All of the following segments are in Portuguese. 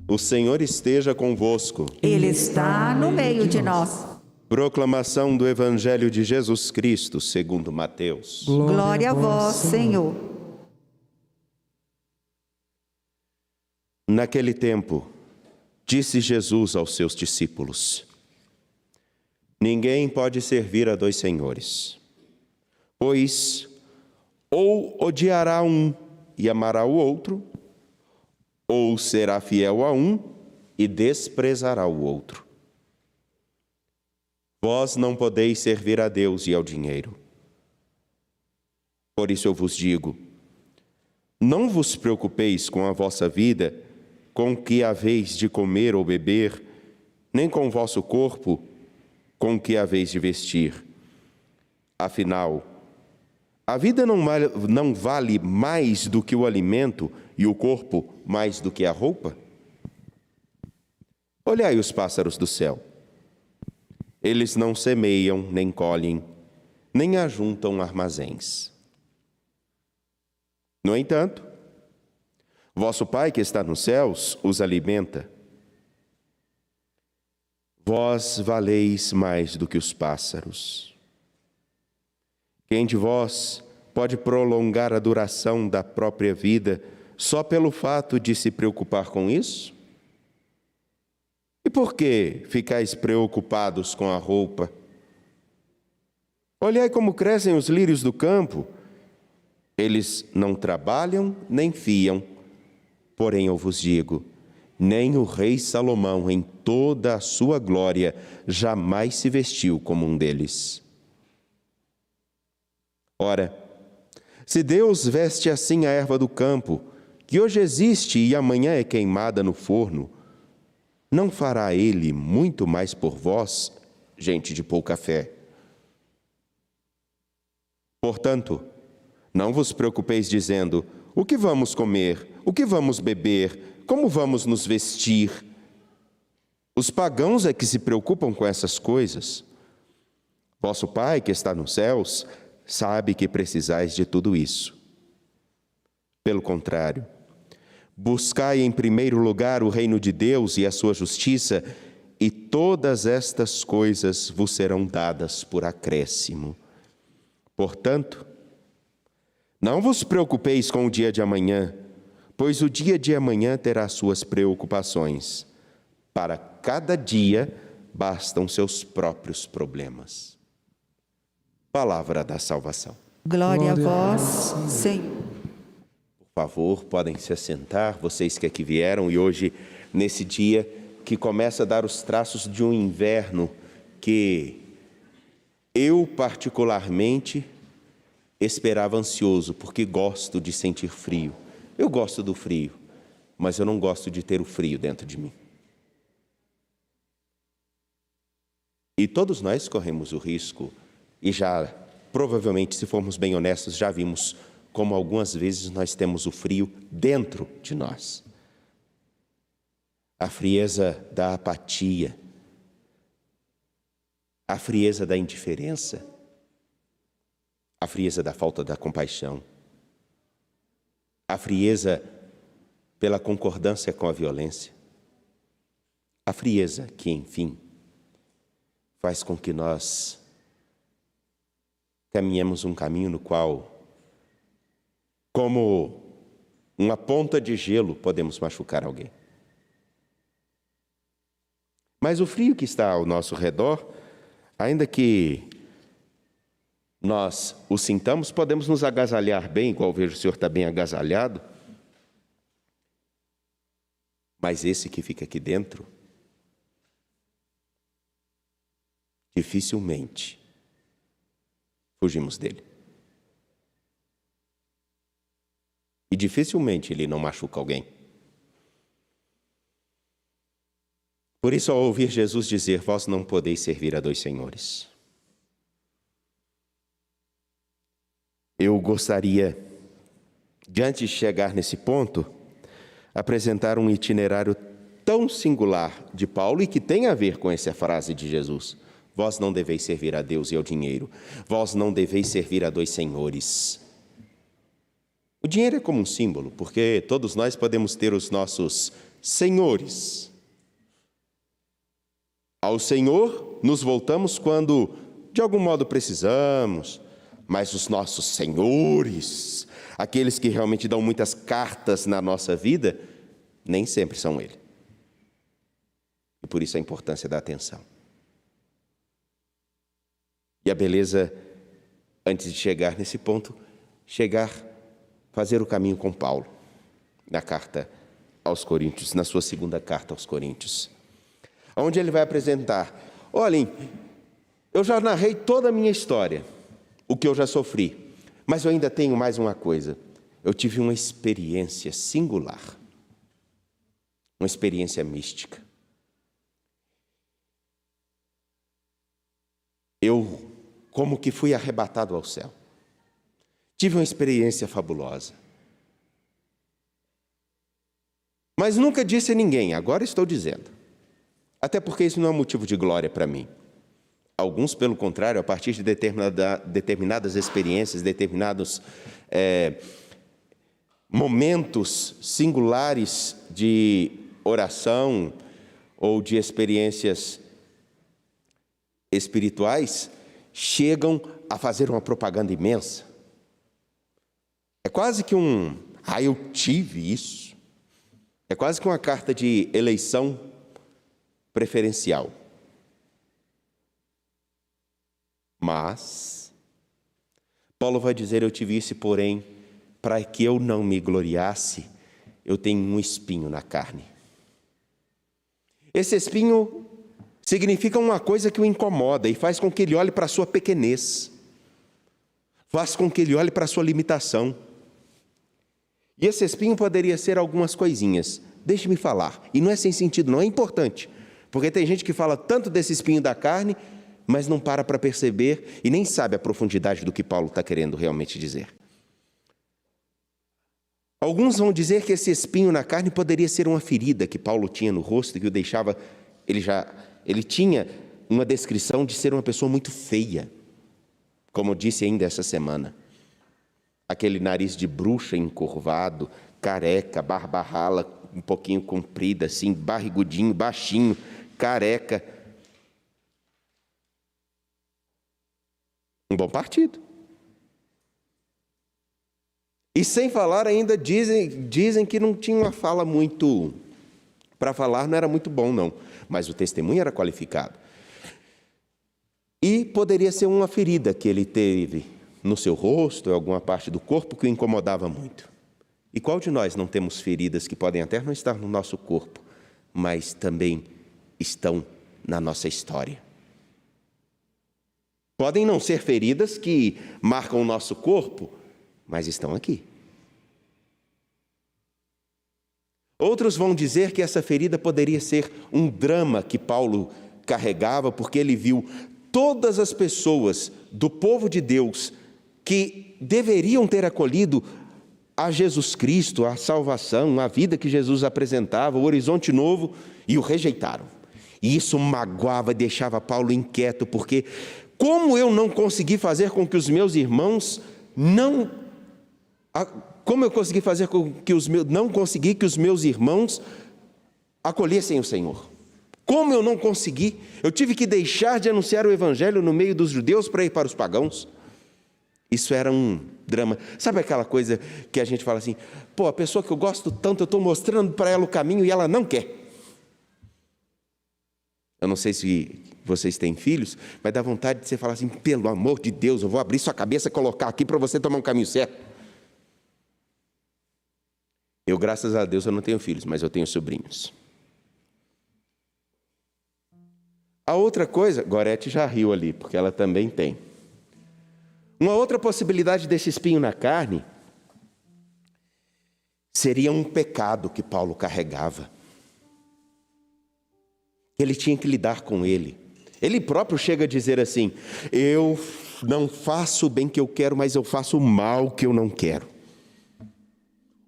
O Senhor esteja convosco. Ele está no meio de nós. Proclamação do Evangelho de Jesus Cristo, segundo Mateus. Glória a vós, Senhor. Naquele tempo, disse Jesus aos seus discípulos: Ninguém pode servir a dois senhores, pois ou odiará um e amará o outro, ou será fiel a um e desprezará o outro. Vós não podeis servir a Deus e ao dinheiro. Por isso eu vos digo, não vos preocupeis com a vossa vida, com o que haveis de comer ou beber, nem com o vosso corpo, com o que haveis de vestir. Afinal, a vida não vale mais do que o alimento e o corpo mais do que a roupa? Olhai os pássaros do céu. Eles não semeiam, nem colhem, nem ajuntam armazéns. No entanto, vosso Pai que está nos céus os alimenta. Vós valeis mais do que os pássaros. Quem de vós pode prolongar a duração da própria vida só pelo fato de se preocupar com isso? E por que ficais preocupados com a roupa? Olhai como crescem os lírios do campo. Eles não trabalham nem fiam. Porém, eu vos digo, nem o rei Salomão, em toda a sua glória, jamais se vestiu como um deles. Ora, se Deus veste assim a erva do campo, que hoje existe e amanhã é queimada no forno, não fará Ele muito mais por vós, gente de pouca fé? Portanto, não vos preocupeis dizendo, o que vamos comer, o que vamos beber, como vamos nos vestir? Os pagãos é que se preocupam com essas coisas. Vosso Pai, que está nos céus, sabe que precisais de tudo isso. Pelo contrário, buscai em primeiro lugar o reino de Deus e a sua justiça, e todas estas coisas vos serão dadas por acréscimo. Portanto, não vos preocupeis com o dia de amanhã, pois o dia de amanhã terá suas preocupações. Para cada dia bastam seus próprios problemas. Palavra da salvação. Glória a vós, Senhor. Por favor, podem se assentar, vocês que aqui vieram, e hoje, nesse dia que começa a dar os traços de um inverno que eu, particularmente, esperava ansioso, porque gosto de sentir frio. Eu gosto do frio, mas eu não gosto de ter o frio dentro de mim. E todos nós corremos o risco, e já, provavelmente, se formos bem honestos, já vimos como algumas vezes nós temos o frio dentro de nós. A frieza da apatia, a frieza da indiferença, a frieza da falta da compaixão, a frieza pela concordância com a violência, a frieza que, enfim, faz com que nós caminhemos um caminho no qual, como uma ponta de gelo, podemos machucar alguém. Mas o frio que está ao nosso redor, ainda que nós o sintamos, podemos nos agasalhar bem, igual vejo o senhor está bem agasalhado. Mas esse que fica aqui dentro, dificilmente fugimos dele. E dificilmente ele não machuca alguém. Por isso, ao ouvir Jesus dizer, vós não podeis servir a dois senhores, eu gostaria, de antes de chegar nesse ponto, apresentar um itinerário tão singular de Paulo e que tem a ver com essa frase de Jesus. Vós não deveis servir a Deus e ao dinheiro. Vós não deveis servir a dois senhores. O dinheiro é como um símbolo, porque todos nós podemos ter os nossos senhores. Ao Senhor nos voltamos quando, de algum modo, precisamos, mas os nossos senhores, aqueles que realmente dão muitas cartas na nossa vida, nem sempre são Ele. E por isso a importância da atenção. E a beleza, antes de chegar nesse ponto, fazer o caminho com Paulo, na carta aos Coríntios, na sua segunda carta aos Coríntios, onde ele vai apresentar: olhem, eu já narrei toda a minha história, o que eu já sofri, mas eu ainda tenho mais uma coisa. Eu tive uma experiência singular, uma experiência mística. Eu, como que fui arrebatado ao céu. Tive uma experiência fabulosa. Mas nunca disse a ninguém, agora estou dizendo. Até porque isso não é um motivo de glória para mim. Alguns, pelo contrário, a partir de determinadas experiências, determinados momentos singulares de oração ou de experiências espirituais, chegam a fazer uma propaganda imensa. É quase que eu tive isso. É quase que uma carta de eleição preferencial. Mas Paulo vai dizer: eu tive isso, porém, para que eu não me gloriasse, eu tenho um espinho na carne. Esse espinho significa uma coisa que o incomoda e faz com que ele olhe para a sua pequenez, faz com que ele olhe para a sua limitação. E esse espinho poderia ser algumas coisinhas. Deixe-me falar, e não é sem sentido, não é importante, porque tem gente que fala tanto desse espinho da carne, mas não para perceber e nem sabe a profundidade do que Paulo está querendo realmente dizer. Alguns vão dizer que esse espinho na carne poderia ser uma ferida que Paulo tinha no rosto, que o deixava, ele tinha uma descrição de ser uma pessoa muito feia, como eu disse ainda essa semana. Aquele nariz de bruxa encurvado, careca, barba rala, um pouquinho comprida, assim, barrigudinho, baixinho, careca. Um bom partido. E sem falar ainda, dizem que não tinha uma fala muito... Para falar não era muito bom, não. Mas o testemunho era qualificado. E poderia ser uma ferida que ele teve no seu rosto, em alguma parte do corpo, que o incomodava muito. E qual de nós não temos feridas que podem até não estar no nosso corpo, mas também estão na nossa história? Podem não ser feridas que marcam o nosso corpo, mas estão aqui. Outros vão dizer que essa ferida poderia ser um drama que Paulo carregava, porque ele viu todas as pessoas do povo de Deus que deveriam ter acolhido a Jesus Cristo, a salvação, a vida que Jesus apresentava, o horizonte novo, e o rejeitaram. E isso magoava e deixava Paulo inquieto, porque como eu não consegui fazer com que os meus irmãos não consegui que os meus irmãos acolhessem o Senhor? Como eu não consegui? Eu tive que deixar de anunciar o Evangelho no meio dos judeus para ir para os pagãos. Isso era um drama. Sabe aquela coisa que a gente fala assim, a pessoa que eu gosto tanto, eu estou mostrando para ela o caminho e ela não quer. Eu não sei se vocês têm filhos, mas dá vontade de você falar assim, pelo amor de Deus, eu vou abrir sua cabeça e colocar aqui para você tomar um caminho certo. Eu, graças a Deus, eu não tenho filhos, mas eu tenho sobrinhos. A outra coisa, Gorete já riu ali, porque ela também tem. Uma outra possibilidade desse espinho na carne seria um pecado que Paulo carregava. Ele tinha que lidar com ele. Ele próprio chega a dizer assim, eu não faço o bem que eu quero, mas eu faço o mal que eu não quero.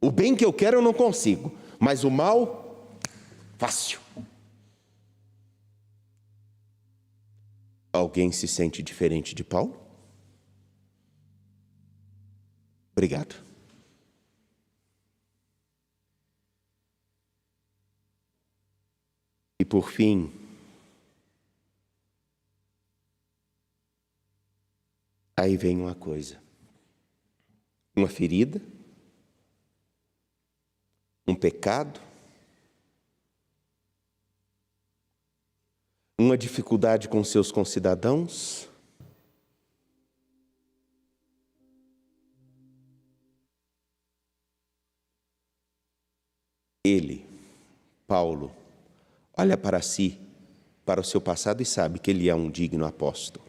O bem que eu quero eu não consigo, mas o mal, fácil. Alguém se sente diferente de Paulo? Obrigado. por fim, aí vem uma coisa, uma ferida, um pecado, uma dificuldade com seus concidadãos, ele, Paulo, olha para si, para o seu passado e sabe que ele é um digno apóstolo.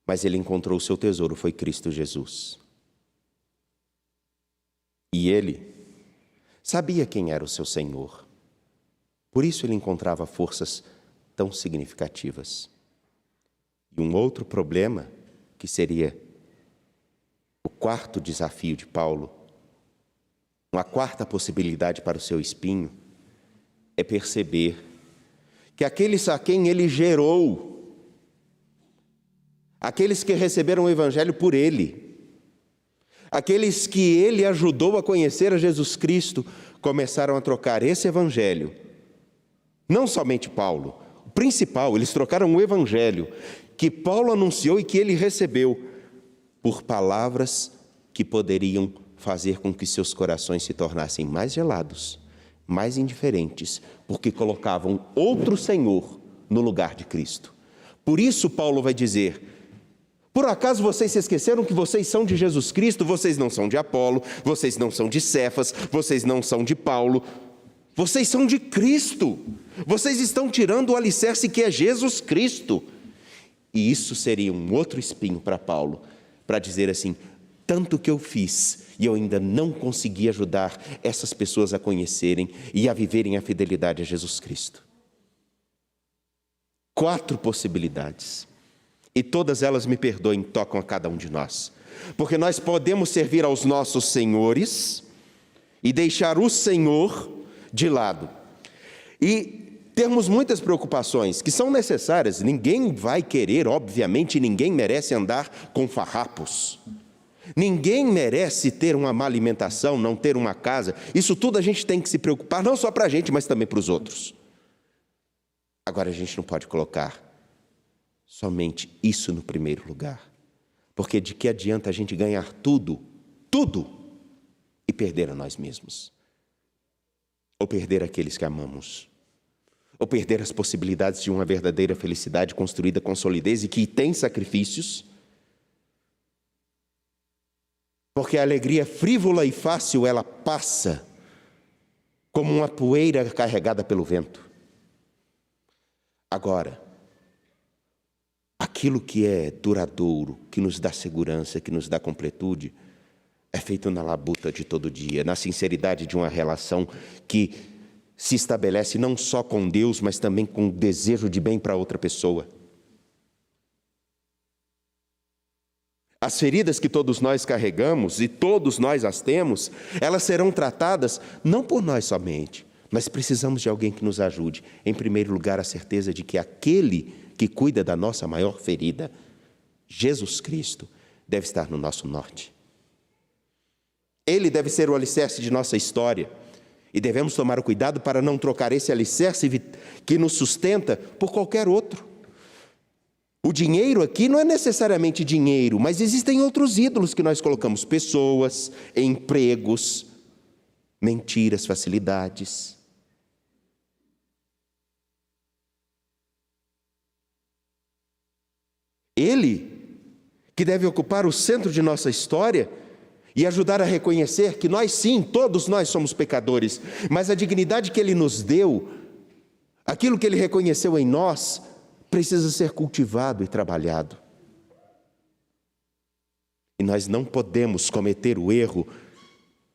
Mas ele encontrou o seu tesouro, foi Cristo Jesus. E ele sabia quem era o seu Senhor. Por isso ele encontrava forças tão significativas. E um outro problema, que seria o quarto desafio de Paulo, uma quarta possibilidade para o seu espinho, é perceber que aqueles a quem ele gerou, aqueles que receberam o Evangelho por ele, aqueles que ele ajudou a conhecer a Jesus Cristo, começaram a trocar esse Evangelho. Não somente Paulo, o principal, eles trocaram o Evangelho que Paulo anunciou e que ele recebeu por palavras que poderiam fazer com que seus corações se tornassem mais gelados, mais indiferentes, porque colocavam outro Senhor no lugar de Cristo. Por isso Paulo vai dizer: por acaso vocês se esqueceram que vocês são de Jesus Cristo? Vocês não são de Apolo, vocês não são de Cefas, vocês não são de Paulo, vocês são de Cristo. Vocês estão tirando o alicerce que é Jesus Cristo. E isso seria um outro espinho para Paulo, para dizer assim: tanto que eu fiz e eu ainda não consegui ajudar essas pessoas a conhecerem e a viverem a fidelidade a Jesus Cristo. 4 possibilidades. E todas elas, me perdoem, tocam a cada um de nós. Porque nós podemos servir aos nossos senhores e deixar o Senhor de lado. E termos muitas preocupações que são necessárias. Ninguém vai querer, obviamente, ninguém merece andar com farrapos. Ninguém merece ter uma má alimentação, não ter uma casa. Isso tudo a gente tem que se preocupar, não só para a gente, mas também para os outros. Agora, a gente não pode colocar somente isso no primeiro lugar. Porque de que adianta a gente ganhar tudo, e perder a nós mesmos? Ou perder aqueles que amamos? Ou perder as possibilidades de uma verdadeira felicidade construída com solidez e que tem sacrifícios? Porque a alegria frívola e fácil, ela passa como uma poeira carregada pelo vento. Agora, aquilo que é duradouro, que nos dá segurança, que nos dá completude, é feito na labuta de todo dia, na sinceridade de uma relação que se estabelece não só com Deus, mas também com o desejo de bem para outra pessoa. As feridas que todos nós carregamos, e todos nós as temos, elas serão tratadas não por nós somente, mas precisamos de alguém que nos ajude. Em primeiro lugar, a certeza de que aquele que cuida da nossa maior ferida, Jesus Cristo, deve estar no nosso norte. Ele deve ser o alicerce de nossa história. E devemos tomar o cuidado para não trocar esse alicerce que nos sustenta por qualquer outro. O dinheiro aqui não é necessariamente dinheiro, mas existem outros ídolos que nós colocamos: pessoas, empregos, mentiras, facilidades. Ele, que deve ocupar o centro de nossa história e ajudar a reconhecer que nós sim, todos nós somos pecadores, mas a dignidade que Ele nos deu, aquilo que Ele reconheceu em nós, precisa ser cultivado e trabalhado. E nós não podemos cometer o erro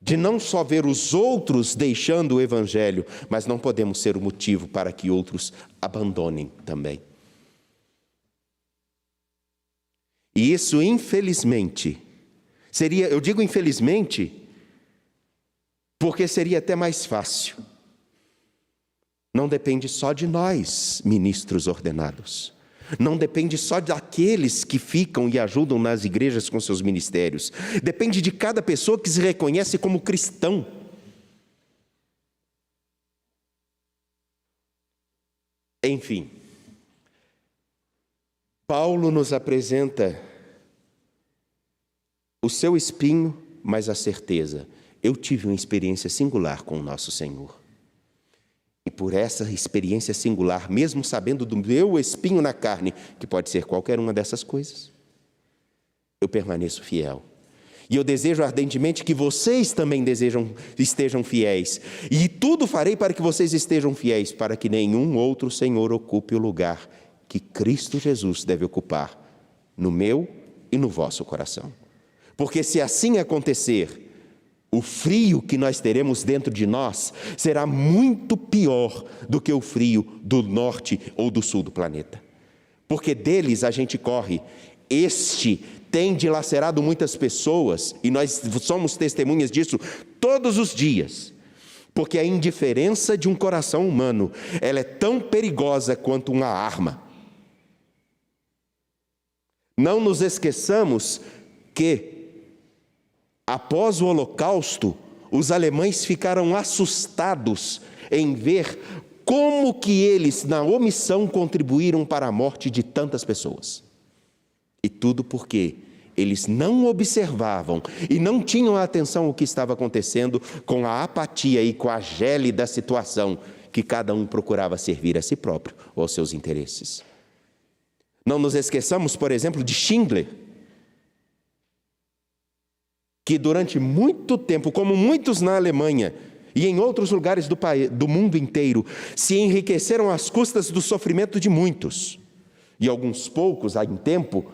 de não só ver os outros deixando o Evangelho, mas não podemos ser o motivo para que outros abandonem também. E isso, infelizmente, seria, eu digo infelizmente, porque seria até mais fácil. Não depende só de nós, ministros ordenados. Não depende só daqueles que ficam e ajudam nas igrejas com seus ministérios. Depende de cada pessoa que se reconhece como cristão. Enfim, Paulo nos apresenta o seu espinho, mas a certeza. Eu tive uma experiência singular com o nosso Senhor. E por essa experiência singular, mesmo sabendo do meu espinho na carne, que pode ser qualquer uma dessas coisas, eu permaneço fiel. E eu desejo ardentemente que vocês também estejam fiéis. E tudo farei para que vocês estejam fiéis, para que nenhum outro Senhor ocupe o lugar que Cristo Jesus deve ocupar no meu e no vosso coração. Porque se assim acontecer, o frio que nós teremos dentro de nós será muito pior do que o frio do norte ou do sul do planeta. Porque deles a gente corre. Este tem dilacerado muitas pessoas, e nós somos testemunhas disso todos os dias. Porque a indiferença de um coração humano, ela é tão perigosa quanto uma arma. Não nos esqueçamos que, após o Holocausto, os alemães ficaram assustados em ver como que eles, na omissão, contribuíram para a morte de tantas pessoas. E tudo porque eles não observavam e não tinham atenção ao que estava acontecendo, com a apatia e com a gélida situação que cada um procurava servir a si próprio ou aos seus interesses. Não nos esqueçamos, por exemplo, de Schindler, que durante muito tempo, como muitos na Alemanha e em outros lugares do mundo inteiro, se enriqueceram às custas do sofrimento de muitos. E alguns poucos, em tempo,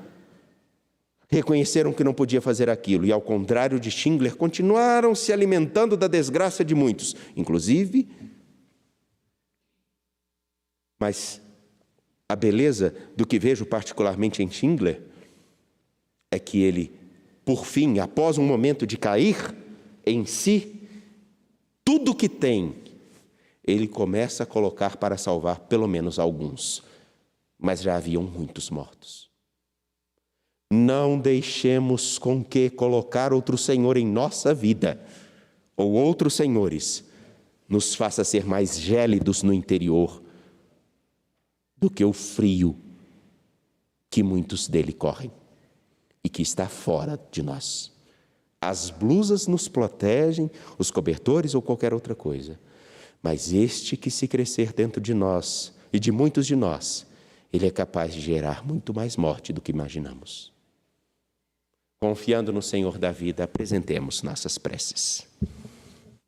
reconheceram que não podia fazer aquilo. E ao contrário de Schindler, continuaram se alimentando da desgraça de muitos, inclusive. Mas a beleza do que vejo particularmente em Schindler é que ele, por fim, após um momento de cair em si, tudo que tem, ele começa a colocar para salvar pelo menos alguns. Mas já haviam muitos mortos. Não deixemos com que colocar outro Senhor em nossa vida, ou outros senhores, nos faça ser mais gélidos no interior do que o frio que muitos dele correm e que está fora de nós. As blusas nos protegem, os cobertores ou qualquer outra coisa. Mas este que se crescer dentro de nós e de muitos de nós, ele é capaz de gerar muito mais morte do que imaginamos. Confiando no Senhor da vida, apresentemos nossas preces.